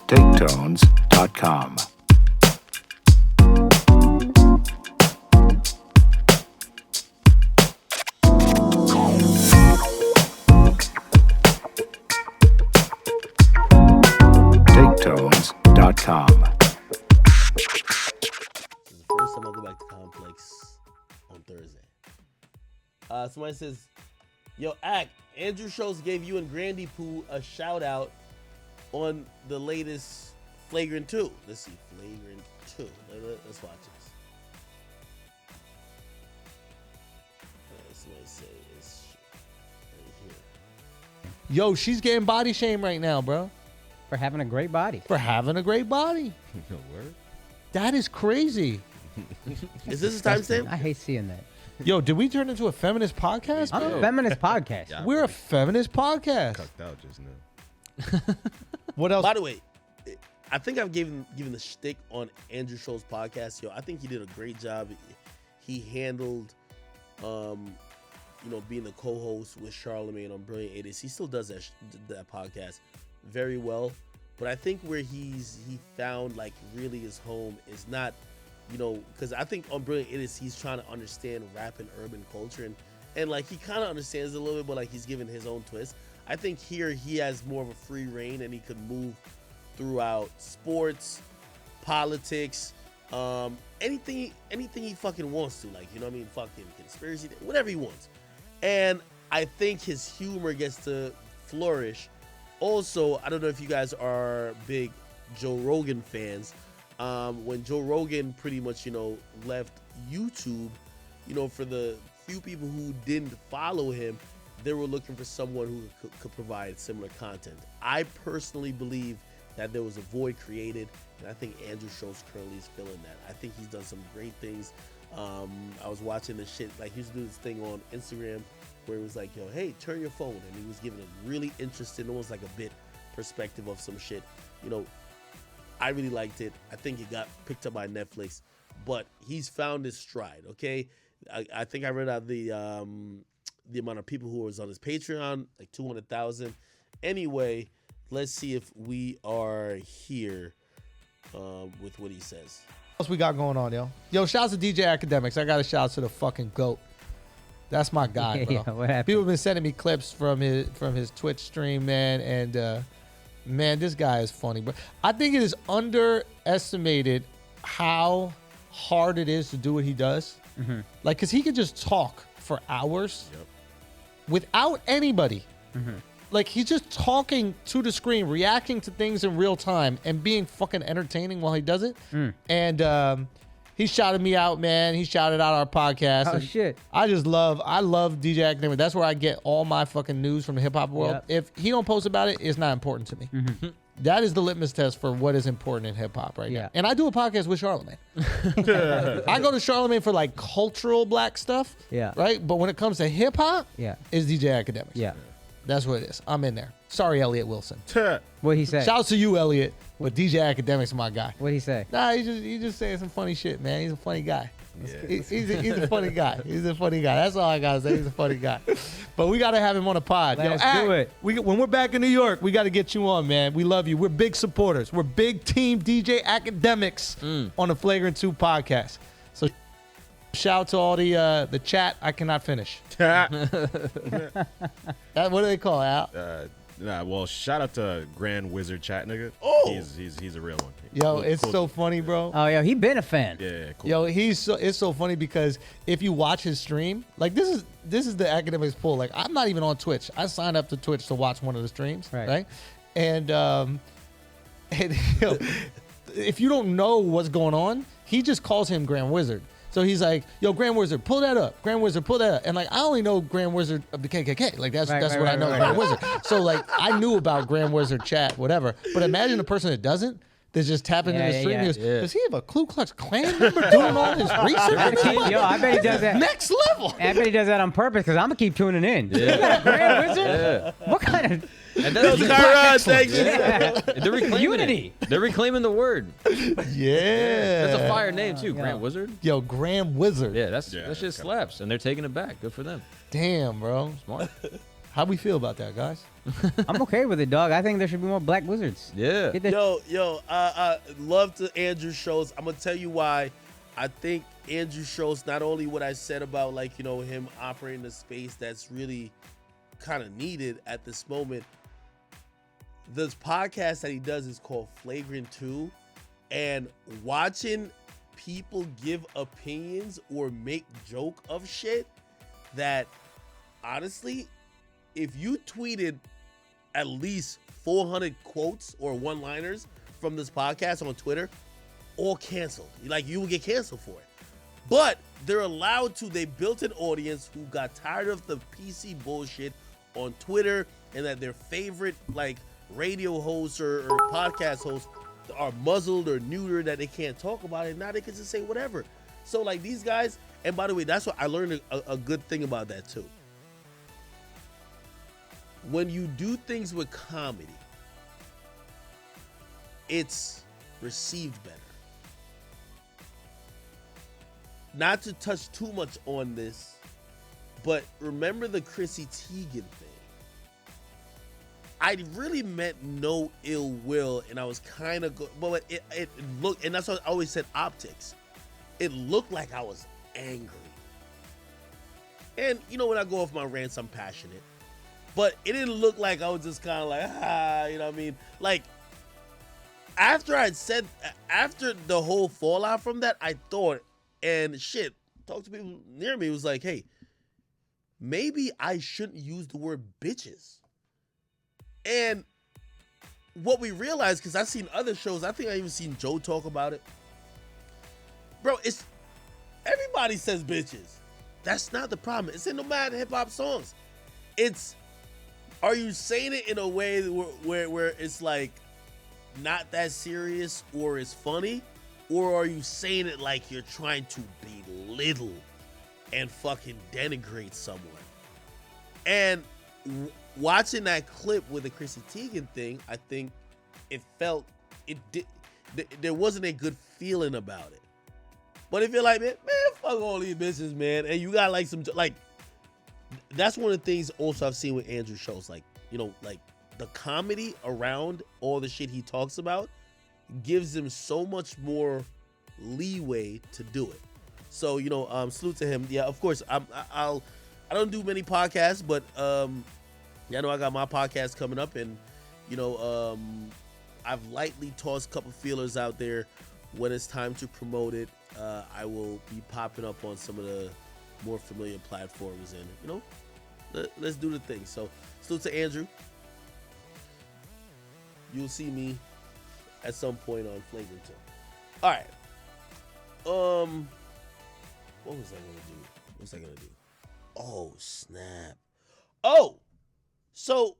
TakeTones.com. TakeTones.com. This is the first time I'll go back to Complex on Thursday. Somebody says, yo, Andrew Schulz gave you and Grandy Poo a shout out on the latest Flagrant 2. Let's see, Flagrant 2. Let's watch this. Somebody say it's right here. Yo, she's getting body shame right now, bro. For having a great body. For having a great body. Word? That is crazy. Is this a timestamp? I hate seeing that. Yo, did we turn into a feminist podcast, I'm bro? a feminist podcast. Yeah. We're a feminist podcast. Cucked out just now. What else? By the way, I think I've given the shtick on Andrew Schulz podcast. Yo, I think he did a great job. He handled, being the co-host with Charlemagne on Brilliant Idiots. He still does that podcast very well. But I think where he found like really his home is not, because I think on Brilliant Idiots he's trying to understand rap and urban culture and like he kind of understands it a little bit, but like he's giving his own twist. I think here he has more of a free reign and he could move throughout sports, politics, anything he fucking wants to, like, fucking conspiracy, whatever he wants. And I think his humor gets to flourish. Also, I don't know if you guys are big Joe Rogan fans. When Joe Rogan pretty much, left YouTube, for the few people who didn't follow him, they were looking for someone who could provide similar content. I personally believe that there was a void created, and I think Andrew Schulz currently is filling that. I think he's done some great things. I was watching this shit, like he used to do this thing on Instagram where it was like, yo, hey, turn your phone, and he was giving a really interesting, almost like a bit perspective of some shit. I really liked it. I think it got picked up by Netflix, but he's found his stride. Okay, I think I read out the amount of people who was on his Patreon, like 200,000. Anyway, let's see if we are here with what he says. What else we got going on, yo? Yo, shouts to DJ Akademiks. I got to shout to the fucking GOAT. That's my guy, bro. Yeah, what happened? People have been sending me clips from his Twitch stream, man, and man, this guy is funny, bro. I think it is underestimated how hard it is to do what he does. Mm-hmm. Like, because he could just talk for hours without anybody. Mm-hmm. Like, he's just talking to the screen, reacting to things in real time, and being fucking entertaining while he does it. And he shouted me out, man. He shouted out our podcast. Oh, and shit. I love DJ Akademiks. That's where I get all my fucking news from the hip hop world. Yep. If he don't post about it, it's not important to me. Mm-hmm. That is the litmus test for what is important in hip hop right now. And I do a podcast with Charlemagne. I go to Charlemagne for like cultural black stuff. Yeah. Right? But when it comes to hip hop, it's DJ Akademiks. Yeah. That's what it is. I'm in there. Sorry, Elliot Wilson. What'd he say? Shouts to you, Elliot. But DJ Akademiks is my guy. What'd he say? Nah, he's just saying some funny shit, man. He's a funny guy. Yeah. He's a funny guy. He's a funny guy. That's all I gotta say. He's a funny guy. But we gotta have him on the pod. Let's do it. When we're back in New York, we gotta get you on, man. We love you. We're big supporters. We're big team DJ Akademiks on the Flagrant 2 podcast. So shout to all the chat. I cannot finish. What do they call it, Al? Well, shout out to Grand Wizard Chat, nigga. Oh! He's a real one. Yo, Cool- it's cool so dude. funny, bro. Oh, yeah, he been a fan. Yeah, cool. Yo, it's so funny because if you watch his stream, like this is the Akademiks pull. Like, I'm not even on Twitch. I signed up to Twitch to watch one of the streams, right? And if you don't know what's going on, he just calls him Grand Wizard. So he's like, yo, Grand Wizard, pull that up. Grand Wizard, pull that up. And like, I only know Grand Wizard of the KKK. Like, that's what I know, Grand Wizard. So like, I knew about Grand Wizard chat, whatever. But imagine a person that doesn't, that's just tapping into the stream. He goes, does he have a Ku Klux Klan member doing all his research? Yo, I bet he does that. Next level. I bet he does that on purpose because I'm going to keep tuning in. Yeah. Grand Wizard? Yeah. What kind of... And that's Thank you. They're reclaiming Unity. it. They're reclaiming the word. Yeah. That's a fire name too, Yeah. Grand Wizard. Yo, Grand Wizard. Yeah, that shit slaps, and they're taking it back. Good for them. Damn, bro. Smart. How we feel about that, guys? I'm okay with it, dog. I think there should be more black wizards. Yeah. Get that Love to Andrew Schulz. I'm gonna tell you why. I think Andrew Schulz, not only what I said about like, you know, him operating a space that's really kind of needed at this moment. This podcast that he does is called Flagrant 2, and watching people give opinions or make joke of shit that honestly, if you tweeted at least 400 quotes or one-liners from this podcast on Twitter, all canceled. Like, you will get canceled for it. But they're allowed to. They built an audience who got tired of the PC bullshit on Twitter, and that their favorite like radio hosts or podcast hosts are muzzled or neutered, that they can't talk about it. Now they can just say whatever. So like these guys, and by the way, that's what I learned a good thing about that too. When you do things with comedy, it's received better. Not to touch too much on this, but remember the Chrissy Teigen thing. I really meant no ill will, and I was kind of good, but it looked, and that's what I always said, optics. It looked like I was angry. And you know, when I go off my rants, I'm passionate. But it didn't look like I was just kind of like, you know what I mean? Like, after the whole fallout from that, I thought, and shit, talked to people near me, it was like, hey, maybe I shouldn't use the word bitches. And what we realized, because I've seen other shows, I think I even seen Joe talk about it. Bro, it's everybody says bitches. That's not the problem. It's in no matter hip hop songs. It's, are you saying it in a way where it's like not that serious or it's funny? Or are you saying it like you're trying to belittle and fucking denigrate someone? And watching that clip with the Chrissy Teigen thing, I think there wasn't a good feeling about it. But if you're like, man, fuck all these bitches, man, and you got like some, like, that's one of the things also I've seen with Andrew Schulz, like, you know, like the comedy around all the shit he talks about gives him so much more leeway to do it. So, you know, salute to him. Yeah, of course, I don't do many podcasts, but yeah, I know I got my podcast coming up, and you know, I've lightly tossed a couple feelers out there. When it's time to promote it, I will be popping up on some of the more familiar platforms, and you know, let's do the thing. So, salute to Andrew. You'll see me at some point on Flagrant 2. All right. What was I gonna do? Oh, snap. Oh, so